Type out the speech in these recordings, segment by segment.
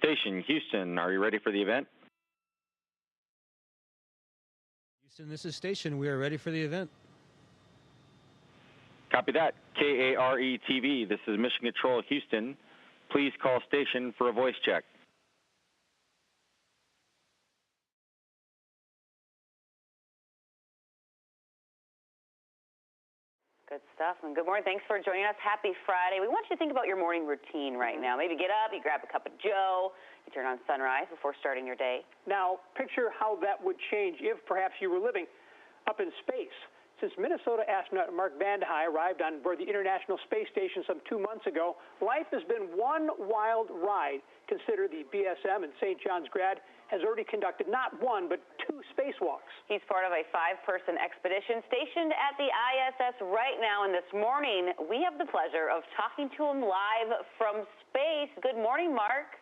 station, Houston. Are you ready for the event? Houston, this is station. We are ready for the event. Copy that. KARE-TV. This is Mission Control, Houston. Please call station for a voice check. Good stuff, and good morning. Thanks for joining us. Happy Friday. We want you to think about your morning routine right now. Maybe get up, you grab a cup of Joe, you turn on sunrise before starting your day. Now, picture how that would change if perhaps you were living up in space. Since Minnesota astronaut Mark Vande Hei arrived on board the International Space Station some 2 months ago, life has been one wild ride. Consider the BSM and St. John's grad has already conducted not one, but 2 spacewalks. He's part of a 5-person expedition stationed at the ISS right now, and this morning we have the pleasure of talking to him live from space. Good morning, Mark.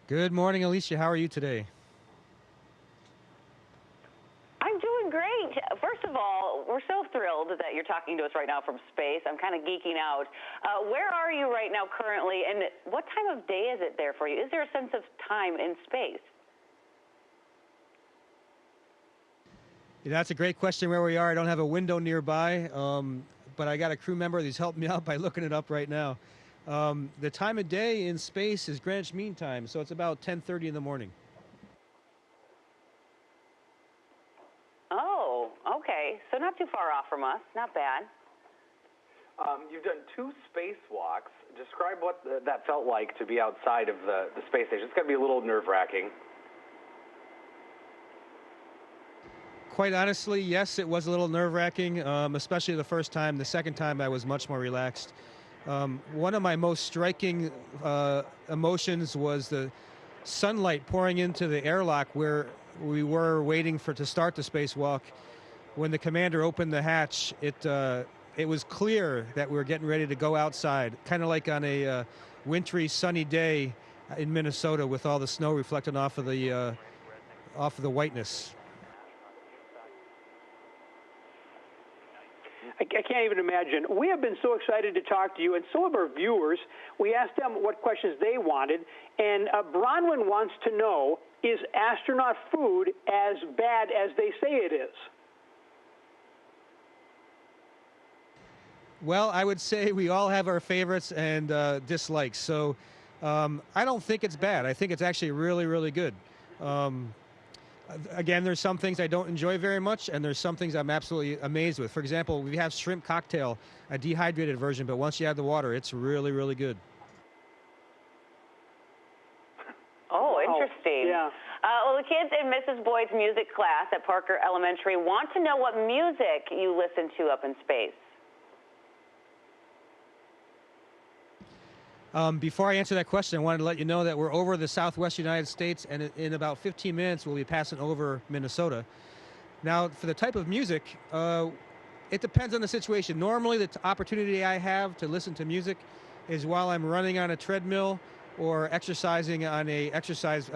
Good morning, Alicia. How are you today? I'm doing great. First of all, we're so thrilled that you're talking to us right now from space. I'm kind of geeking out. Where are you right now currently, and what time of day is it there for you? Is there a sense of time in space? Yeah, that's a great question where we are. I don't have a window nearby, but I got a crew member who's helping me out by looking it up right now. The time of day in space is Greenwich Mean Time, so it's about 10:30 in the morning. Oh, okay. So not too far off from us. Not bad. You've done 2 spacewalks. Describe what that felt like to be outside of the space station. It's got to be a little nerve-wracking. Quite honestly, yes, it was a little nerve-wracking, especially the first time. The second time, I was much more relaxed. One of my most striking emotions was the sunlight pouring into the airlock where we were waiting to start the spacewalk. When the commander opened the hatch, it was clear that we were getting ready to go outside, kind of like on a wintry, sunny day in Minnesota with all the snow reflecting off of the whiteness. I can't even imagine. We have been so excited to talk to you, and so have our viewers. We asked them what questions they wanted, and Bronwyn wants to know, is astronaut food as bad as they say it is? Well, I would say we all have our favorites and dislikes, so I don't think it's bad. I think it's actually really, really good. Again, there's some things I don't enjoy very much, and there's some things I'm absolutely amazed with. For example, we have shrimp cocktail, a dehydrated version, but once you add the water, it's really, really good. Oh, interesting. Yeah. Well, the kids in Mrs. Boyd's music class at Parker Elementary want to know what music you listen to up in space. Before I answer that question, I wanted to let you know that we're over the southwest United States, and in about 15 minutes, we'll be passing over Minnesota. Now, for the type of music, it depends on the situation. Normally, the opportunity I have to listen to music is while I'm running on a treadmill or exercising on a exercise,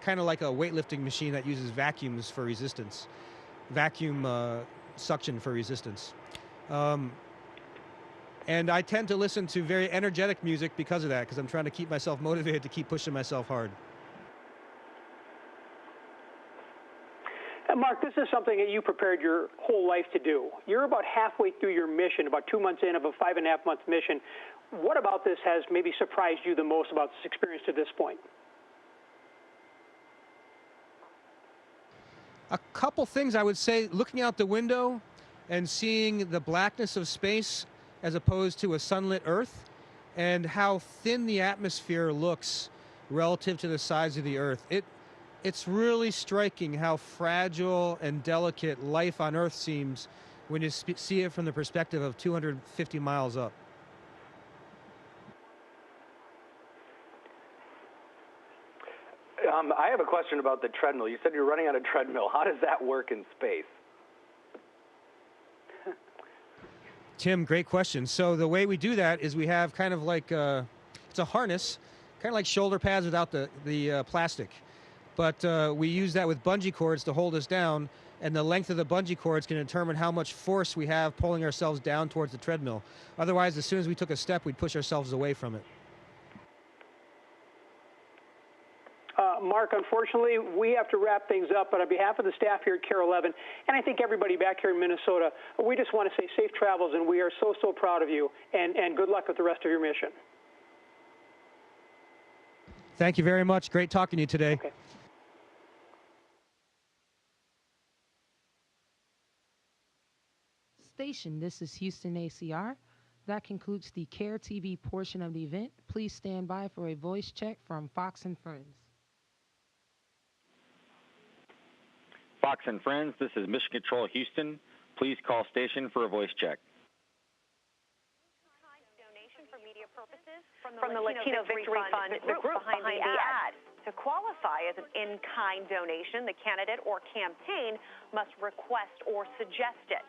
kind of like a weightlifting machine that uses vacuums for resistance, vacuum suction for resistance. And I tend to listen to very energetic music because of that, because I'm trying to keep myself motivated to keep pushing myself hard. And Mark, this is something that you prepared your whole life to do. You're about halfway through your mission, about 2 months in of a 5.5-month mission. What about this has maybe surprised you the most about this experience to this point? A couple things I would say, looking out the window and seeing the blackness of space as opposed to a sunlit Earth, and how thin the atmosphere looks relative to the size of the Earth. It's really striking how fragile and delicate life on Earth seems when you see it from the perspective of 250 miles up. I have a question about the treadmill. You said you're running on a treadmill. How does that work in space? Tim, great question. So the way we do that is we have kind of like, it's a harness, kind of like shoulder pads without the plastic. But we use that with bungee cords to hold us down, and the length of the bungee cords can determine how much force we have pulling ourselves down towards the treadmill. Otherwise, as soon as we took a step, we'd push ourselves away from it. Mark, unfortunately, we have to wrap things up, but on behalf of the staff here at KARE 11, and I think everybody back here in Minnesota, we just want to say safe travels, and we are so, so proud of you, and good luck with the rest of your mission. Thank you very much. Great talking to you today. Okay. Station, this is Houston ACR. That concludes the KARE TV portion of the event. Please stand by for a voice check from Fox and Friends. Fox and Friends, this is Mission Control Houston. Please call station for a voice check. Donation for media purposes from the Latino Victory Fund, the group behind the ad. To qualify as an in-kind donation, the candidate or campaign must request or suggest it.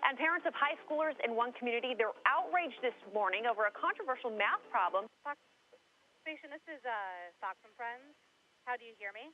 And parents of high schoolers in one community, they're outraged this morning over a controversial math problem. Station, this is Fox and Friends. How do you hear me?